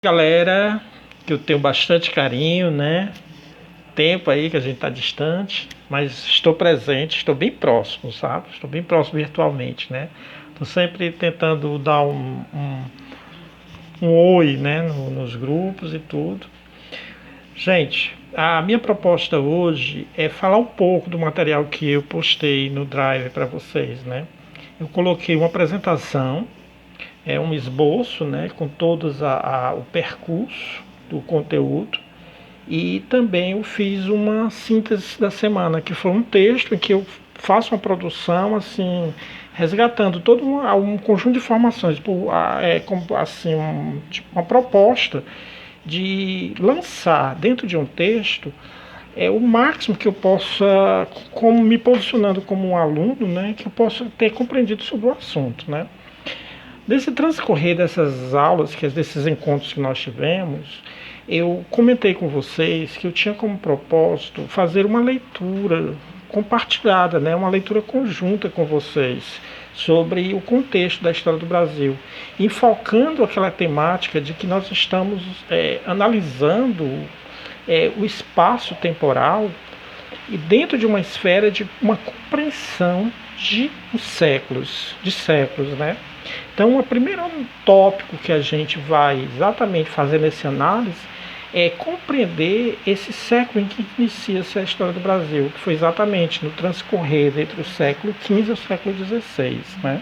Galera, que eu tenho bastante carinho, né? Tempo aí que a gente tá distante, mas estou presente, estou bem próximo, sabe? Estou bem próximo virtualmente, né? Estou sempre tentando dar um oi, né? Nos grupos e tudo. Gente, a minha proposta hoje é falar um pouco do material que eu postei no Drive para vocês, né? Eu coloquei uma apresentação, um esboço, né? Com todos o percurso do conteúdo. E também eu fiz uma síntese da semana, que foi um texto em que eu faço uma produção assim, resgatando todo um conjunto de informações, como, assim, tipo, uma proposta de lançar dentro de um texto o máximo que eu possa, como me posicionando como um aluno, né, que eu possa ter compreendido sobre o assunto, né. Nesse transcorrer dessas aulas, desses encontros que nós tivemos, eu comentei com vocês que eu tinha como propósito fazer uma leitura compartilhada, né, uma leitura conjunta com vocês sobre o contexto da história do Brasil, enfocando aquela temática de que nós estamos analisando o espaço temporal e dentro de uma esfera de uma compreensão de séculos, né? Então, o primeiro tópico que a gente vai exatamente fazer nessa análise é compreender esse século em que inicia-se a história do Brasil, que foi exatamente no transcorrer entre o século XV e o século XVI, né?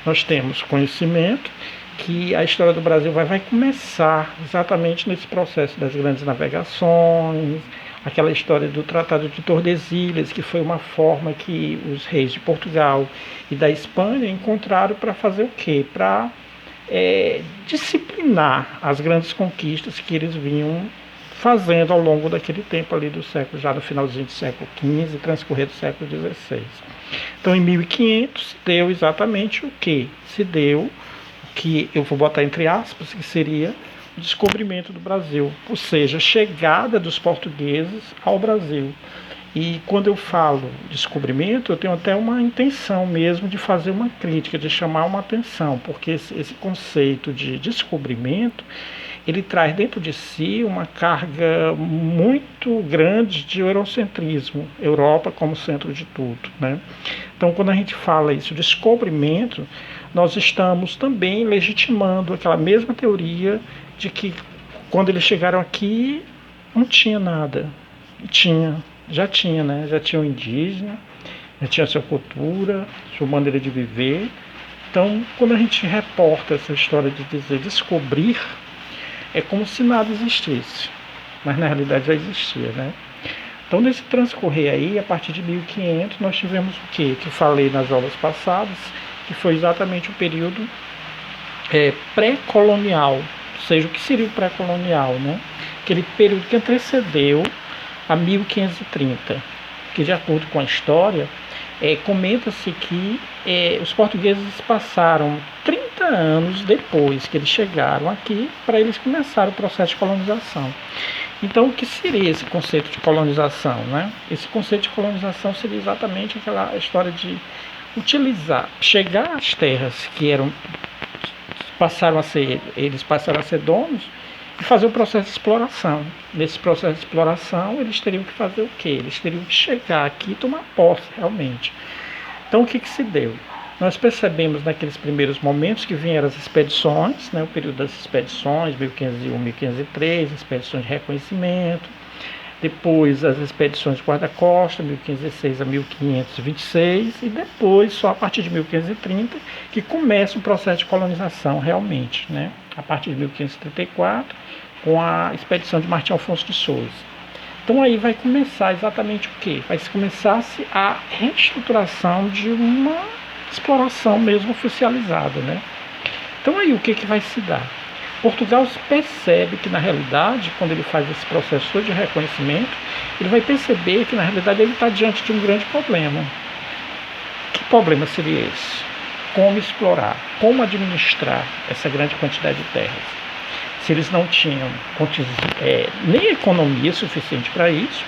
Nós temos conhecimento que a história do Brasil vai começar exatamente nesse processo das grandes navegações, aquela história do Tratado de Tordesilhas, que foi uma forma que os reis de Portugal e da Espanha encontraram para fazer o quê? Para disciplinar as grandes conquistas que eles vinham fazendo ao longo daquele tempo ali do século, já no finalzinho do século XV e transcorrer do século XVI. Então, em 1500, deu exatamente o que? Se deu o que eu vou botar entre aspas, que seria o descobrimento do Brasil, ou seja, a chegada dos portugueses ao Brasil. E quando eu falo descobrimento, eu tenho até uma intenção mesmo de fazer uma crítica, de chamar uma atenção, porque esse conceito de descobrimento, ele traz dentro de si uma carga muito grande de eurocentrismo, Europa como centro de tudo, né? Então, quando a gente fala isso, descobrimento, nós estamos também legitimando aquela mesma teoria de que quando eles chegaram aqui não tinha nada. Já tinha, né? Já tinha o indígena, já tinha a sua cultura, sua maneira de viver. Então, quando a gente reporta essa história de dizer descobrir, é como se nada existisse, mas na realidade já existia, né? Então, nesse transcorrer aí, a partir de 1500, nós tivemos o quê? Que eu falei nas aulas passadas, que foi exatamente o período pré-colonial, ou seja, o que seria o pré-colonial, né? Aquele período que antecedeu a 1530, que de acordo com a história, comenta-se que os portugueses passaram 30 anos depois que eles chegaram aqui para eles começarem o processo de colonização. Então, o que seria esse conceito de colonização, né? Esse conceito de colonização seria exatamente aquela história de utilizar, chegar às terras que eles passaram a ser donos e fazer o processo de exploração. Nesse processo de exploração, eles teriam que fazer o quê? Eles teriam que chegar aqui e tomar posse, realmente. Então, o que se deu? Nós percebemos naqueles primeiros momentos que vieram as expedições, né, o período das expedições, 1501, 1503, expedições de reconhecimento, depois as expedições de guarda-costa, 1506 a 1526, e depois, só a partir de 1530, que começa o processo de colonização realmente, né? A partir de 1534, com a expedição de Martim Afonso de Souza. Então aí vai começar exatamente o quê? Vai começar-se a reestruturação de uma exploração mesmo oficializada, né? Então aí o que vai se dar? Portugal percebe que, na realidade, quando ele faz esse processo de reconhecimento, ele vai perceber que, na realidade, ele está diante de um grande problema. Que problema seria esse? Como explorar, como administrar essa grande quantidade de terras? Se eles não tinham nem economia suficiente para isso,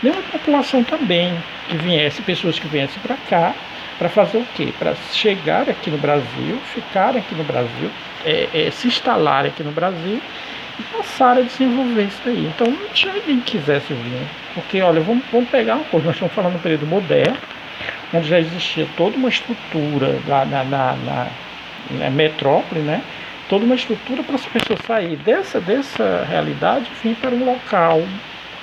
nem uma população também que viesse, pessoas que viessem para cá, para fazer o quê? Para chegar aqui no Brasil, ficar aqui no Brasil, se instalar aqui no Brasil e passaram a desenvolver isso aí. Então não tinha ninguém que quisesse vir, porque olha, vamos pegar uma coisa, nós estamos falando do período moderno, onde já existia toda uma estrutura lá na metrópole, né? Toda uma estrutura para as pessoas saírem dessa realidade e vir para um local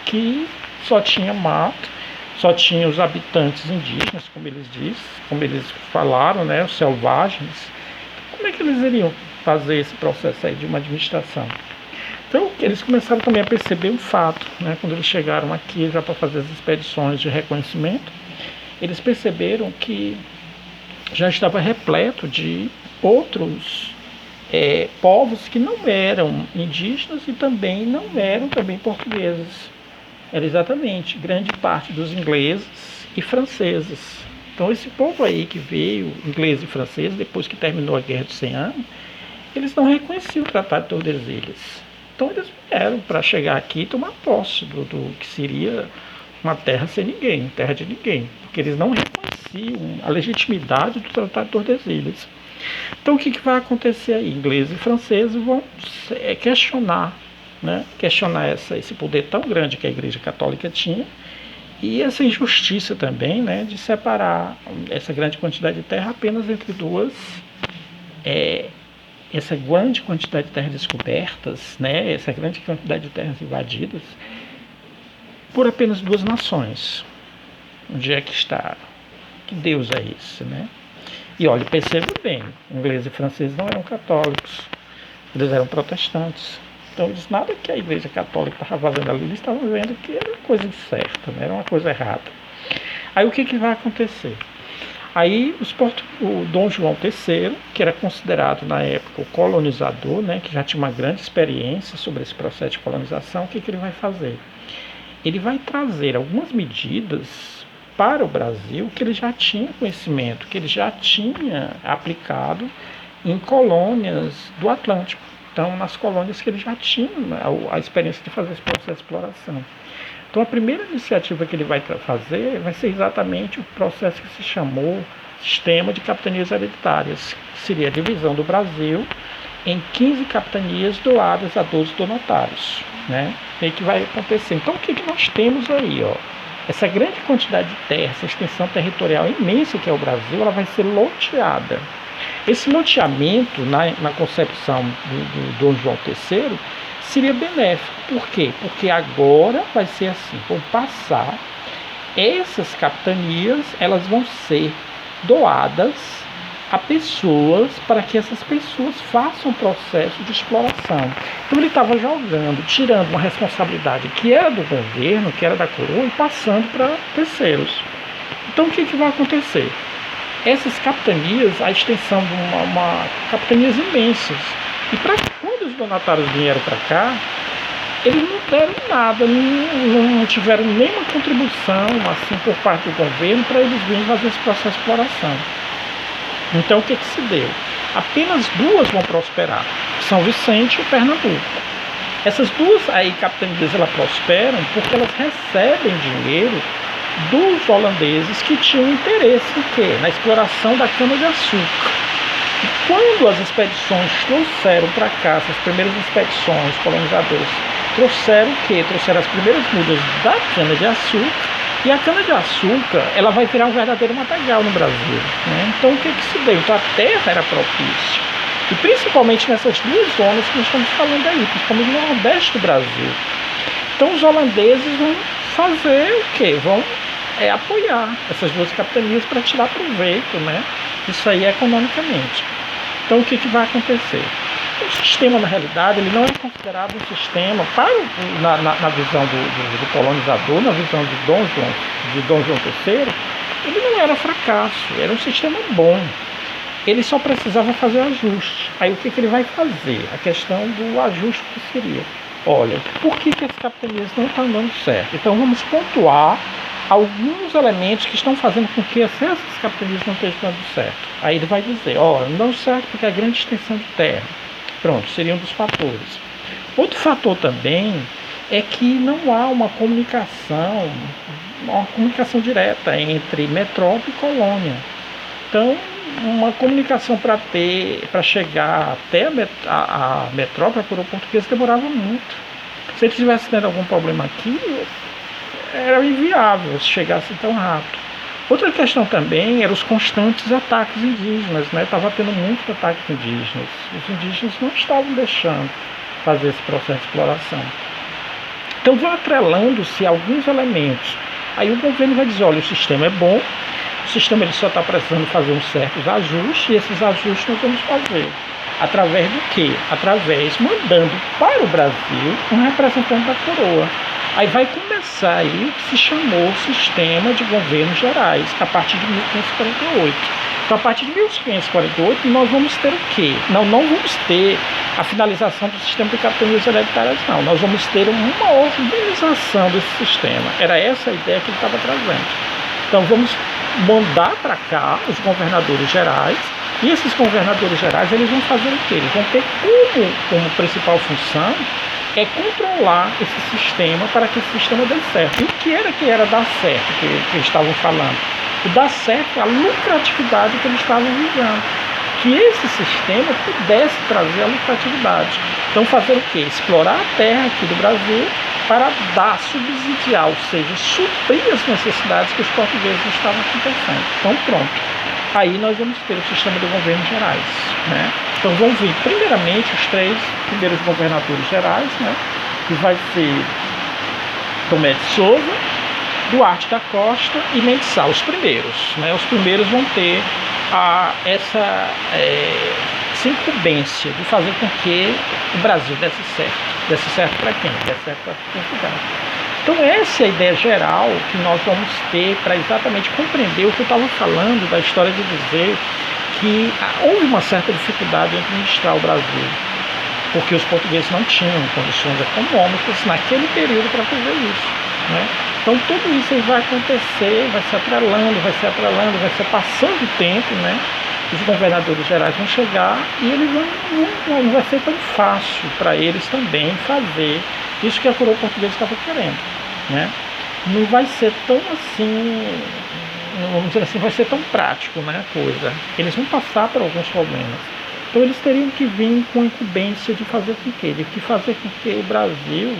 que só tinha mato, só tinha os habitantes indígenas, como eles falaram, né? Os selvagens. Como é que eles iriam fazer esse processo aí de uma administração? Então, eles começaram também a perceber um fato, né? Quando eles chegaram aqui já para fazer as expedições de reconhecimento, eles perceberam que já estava repleto de outros povos que não eram indígenas e também não eram também portugueses. Era exatamente grande parte dos ingleses e franceses. Então esse povo aí que veio, inglês e francês, depois que terminou a Guerra dos 100 Anos, eles não reconheciam o Tratado de Tordesilhas. Então eles vieram para chegar aqui e tomar posse do que seria uma terra sem ninguém, terra de ninguém, porque eles não reconheciam a legitimidade do Tratado de Tordesilhas. Então o que vai acontecer aí? Ingleses e franceses vão questionar, né? Questionar esse poder tão grande que a Igreja Católica tinha e essa injustiça também, né, de separar essa grande quantidade de terra apenas entre essa grande quantidade de terras descobertas, né, essa grande quantidade de terras invadidas por apenas duas nações. Onde é que está? Que Deus é esse, né? E olha, perceba bem, ingleses e franceses não eram católicos, eles eram protestantes. Então, eles, nada que a Igreja Católica estava fazendo ali, eles estavam vendo que era uma coisa incerta, né? Era uma coisa errada. Aí o que vai acontecer? Aí o Dom João III, que era considerado na época o colonizador, né, que já tinha uma grande experiência sobre esse processo de colonização, o que ele vai fazer? Ele vai trazer algumas medidas para o Brasil que ele já tinha conhecimento, que ele já tinha aplicado em colônias do Atlântico. Então, nas colônias que ele já tinha a experiência de fazer esse processo de exploração. Então, a primeira iniciativa que ele vai fazer vai ser exatamente o processo que se chamou Sistema de Capitanias Hereditárias, que seria a divisão do Brasil em 15 capitanias doadas a 12 donatários, né? E aí que vai acontecer. Então, o que nós temos aí, ó? Essa grande quantidade de terra, essa extensão territorial imensa que é o Brasil, ela vai ser loteada. Esse loteamento, na concepção do Dom João III, seria benéfico. Por quê? Porque agora vai ser assim, vão passar, essas capitanias, elas vão ser doadas a pessoas para que essas pessoas façam o processo de exploração. Então ele estava jogando, tirando uma responsabilidade que era do governo, que era da coroa, e passando para terceiros. Então o que vai acontecer? Essas capitanias, a extensão de capitanias imensas. E quando os donatários vieram para cá, eles não deram nada, não tiveram nenhuma contribuição assim, por parte do governo para eles virem fazer esse processo de exploração. Então o que se deu? Apenas duas vão prosperar, São Vicente e Pernambuco. Essas duas capitanias elas prosperam porque elas recebem dinheiro dos holandeses que tinham interesse em quê? Na exploração da cana-de-açúcar. E quando as expedições trouxeram para cá, essas primeiras expedições colonizadoras, trouxeram o quê? Trouxeram as primeiras mudas da cana-de-açúcar. E a cana-de-açúcar, ela vai virar um verdadeiro matagal no Brasil, né? Então, o que se deu? Então, a terra era propícia. E principalmente nessas duas zonas que nós estamos falando aí, principalmente no Nordeste do Brasil. Então, os holandeses vão fazer o quê? Vão apoiar essas duas capitanias para tirar proveito, né? Isso aí economicamente. Então, o que vai acontecer? O sistema, na realidade, ele não é considerado um sistema, na visão do colonizador, na visão de Dom João III, ele não era fracasso, era um sistema bom. Ele só precisava fazer ajuste. Aí o que ele vai fazer? A questão do ajuste que seria. Olha, por que as capitanias não estão dando certo? Então vamos pontuar alguns elementos que estão fazendo com que essas capitanias não estejam dando certo. Aí ele vai dizer, olha, não deu certo porque a grande extensão de terra. Pronto, seria um dos fatores. Outro fator também é que não há uma comunicação direta entre metrópole e colônia. Então, uma comunicação para chegar até a metrópole, a coroa portuguesa, demorava muito. Se eles tivessem tendo algum problema aqui, era inviável se chegasse tão rápido. Outra questão também eram os constantes ataques indígenas, né? Estava tendo muitos ataques indígenas. Os indígenas não estavam deixando fazer esse processo de exploração. Então vão atrelando-se alguns elementos. Aí o governo vai dizer, olha, o sistema é bom, o sistema ele só está precisando fazer uns certos ajustes, e esses ajustes nós vamos fazer. Através do quê? Através, mandando para o Brasil um representante da coroa. Aí vai começar aí o que se chamou Sistema de Governos Gerais, a partir de 1548. Então, a partir de 1548, nós vamos ter o quê? Não vamos ter a finalização do sistema de capitanias hereditárias, não. Nós vamos ter uma organização desse sistema. Era essa a ideia que ele estava trazendo. Então, vamos mandar para cá os governadores gerais, e esses governadores gerais, eles vão fazer o quê? Eles vão ter como principal função controlar esse sistema para que esse sistema dê certo. E o que era dar certo que eles estavam falando? O dar certo é a lucratividade que eles estavam visando. Que esse sistema pudesse trazer a lucratividade. Então fazer o quê? Explorar a terra aqui do Brasil para subsidiar, ou seja, suprir as necessidades que os portugueses estavam acontecendo. Então pronto. Aí nós vamos ter o sistema de governos gerais, né? Então vão vir primeiramente os 3 primeiros governadores gerais, né? Que vai ser Tomé de Souza, Duarte da Costa e Mendes Sá, os primeiros, né? Os primeiros vão ter essa incumbência de fazer com que o Brasil desse certo. Desse certo para quem? Desse certo para Portugal. Então essa é a ideia geral que nós vamos ter para exatamente compreender o que eu estava falando da história de dizer que houve uma certa dificuldade em administrar o Brasil, porque os portugueses não tinham condições econômicas naquele período para fazer isso, né? Então tudo isso aí vai acontecer, vai se atrelando, vai se passando o tempo, né? Os governadores gerais vão chegar e eles não vai ser tão fácil para eles também fazer isso que a coroa portuguesa estava querendo, né? Não vai ser tão assim, vamos dizer assim, vai ser tão prático, né, a coisa. Eles vão passar por alguns problemas. Então eles teriam que vir com a incumbência de fazer com que? De fazer com que o Brasil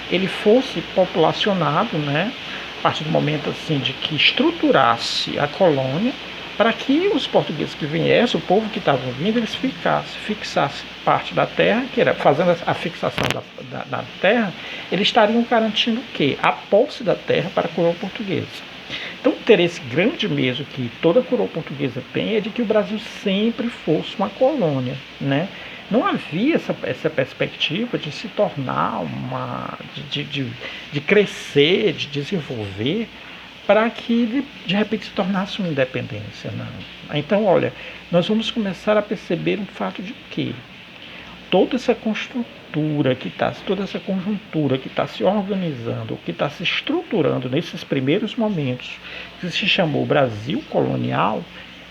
ele fosse populacionado, né, a partir do momento assim de que estruturasse a colônia, para que os portugueses que viessem, o povo que estava vindo, eles fixassem parte da terra, que era fazendo a fixação da terra, eles estariam garantindo o quê? A posse da terra para a coroa portuguesa. Então, o interesse grande mesmo que toda a coroa portuguesa tem é de que o Brasil sempre fosse uma colônia, né? Não havia essa perspectiva de se tornar de crescer, de desenvolver, para que de repente se tornasse uma independência, não. Então, olha, nós vamos começar a perceber um fato de que toda essa construtura toda essa conjuntura que está se organizando, que está se estruturando nesses primeiros momentos, que se chamou Brasil colonial,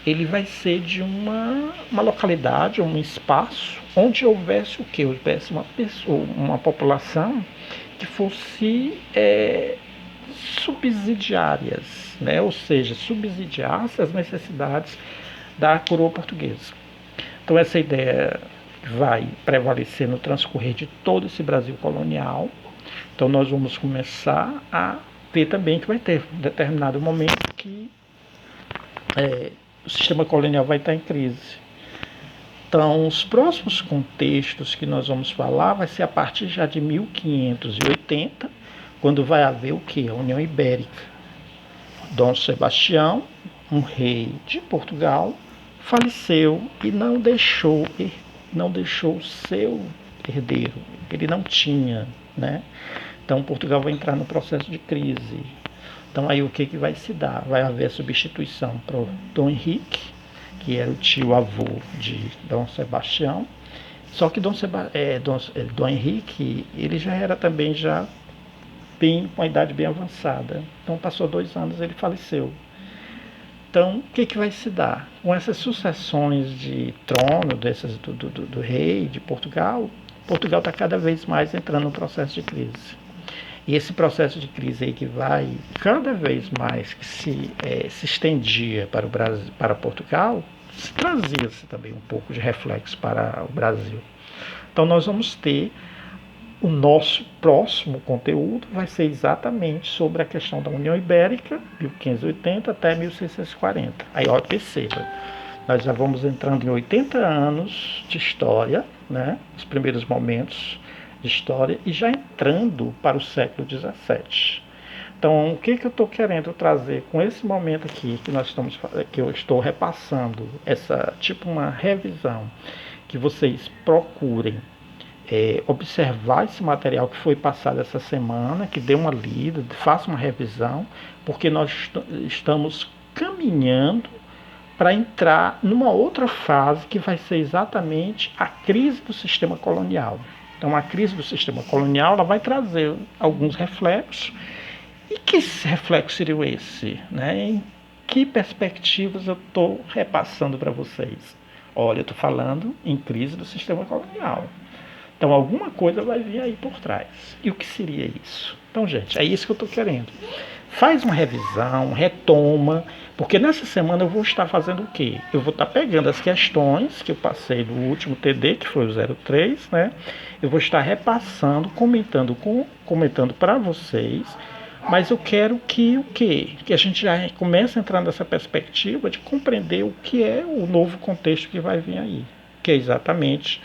ele vai ser de uma localidade, um espaço, onde houvesse o quê? Houvesse uma população que fosse subsidiárias, né? Ou seja, subsidiasse as necessidades da coroa portuguesa. Então essa ideia vai prevalecer no transcorrer de todo esse Brasil colonial. Então nós vamos começar a ver também que vai ter um determinado momento que o sistema colonial vai estar em crise. Então os próximos contextos que nós vamos falar vai ser a partir já de 1580, quando vai haver o que? A União Ibérica. Dom Sebastião, um rei de Portugal, faleceu e não deixou o seu herdeiro. Ele não tinha, né? Então Portugal vai entrar no processo de crise. Então aí o que vai se dar? Vai haver a substituição para o Dom Henrique, que era o tio-avô de Dom Sebastião. Só que Dom Henrique, ele já era também com a idade bem avançada. Então passou 2 anos, ele faleceu. Então, o que vai se dar? Com essas sucessões de trono do rei de Portugal, Portugal está cada vez mais entrando no processo de crise. E esse processo de crise aí que vai cada vez mais que se estendia para o Brasil, para Portugal, se trazia-se também um pouco de reflexo para o Brasil. Então nós vamos ter o nosso próximo conteúdo vai ser exatamente sobre a questão da União Ibérica, 1580 até 1640. Aí, ó, perceba, nós já vamos entrando em 80 anos de história, né? Os primeiros momentos de história, e já entrando para o século XVII. Então, o que eu estou querendo trazer com esse momento aqui que eu estou repassando, essa tipo uma revisão, que vocês procurem observar esse material que foi passado essa semana, que dê uma lida, faça uma revisão, porque nós estamos caminhando para entrar numa outra fase que vai ser exatamente a crise do sistema colonial. Então, a crise do sistema colonial ela vai trazer alguns reflexos. E que reflexo seria esse? Né? Em que perspectivas eu estou repassando para vocês? Olha, eu estou falando em crise do sistema colonial. Então, alguma coisa vai vir aí por trás. E o que seria isso? Então, gente, é isso que eu estou querendo. Faz uma revisão, retoma, porque nessa semana eu vou estar fazendo o quê? Eu vou estar pegando as questões que eu passei do último TD, que foi o 03, né? Eu vou estar repassando, comentando para vocês, mas eu quero que o quê? Que a gente já comece a entrar nessa perspectiva de compreender o que é o novo contexto que vai vir aí, que é exatamente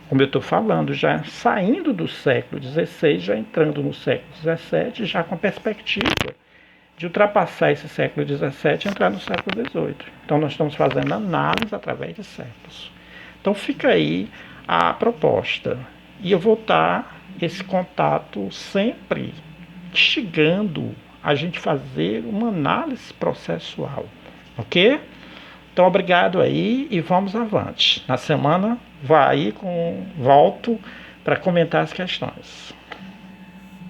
como eu estou falando, já saindo do século XVI, já entrando no século XVII, já com a perspectiva de ultrapassar esse século XVII e entrar no século XVIII. Então, nós estamos fazendo análise através de séculos. Então, fica aí a proposta. E eu vou estar esse contato sempre instigando a gente fazer uma análise processual. Ok? Então, obrigado aí e vamos avante. Na semana, volto para comentar as questões.